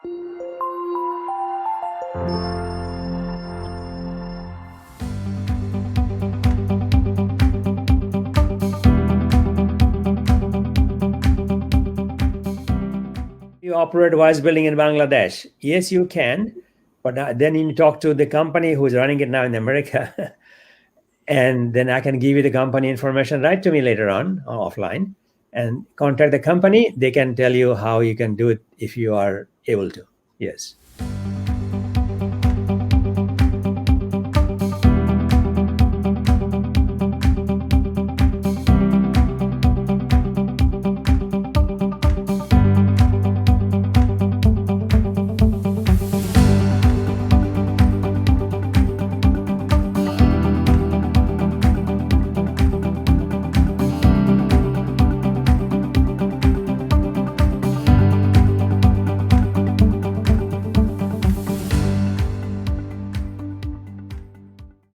You operate voice building in Bangladesh? Yes, you can, but then you talk to the company who's running it now in America, and then I can give you the company information. Write to me later on offline, and contact the company. They can tell you how you can do it if you are able to. Yes.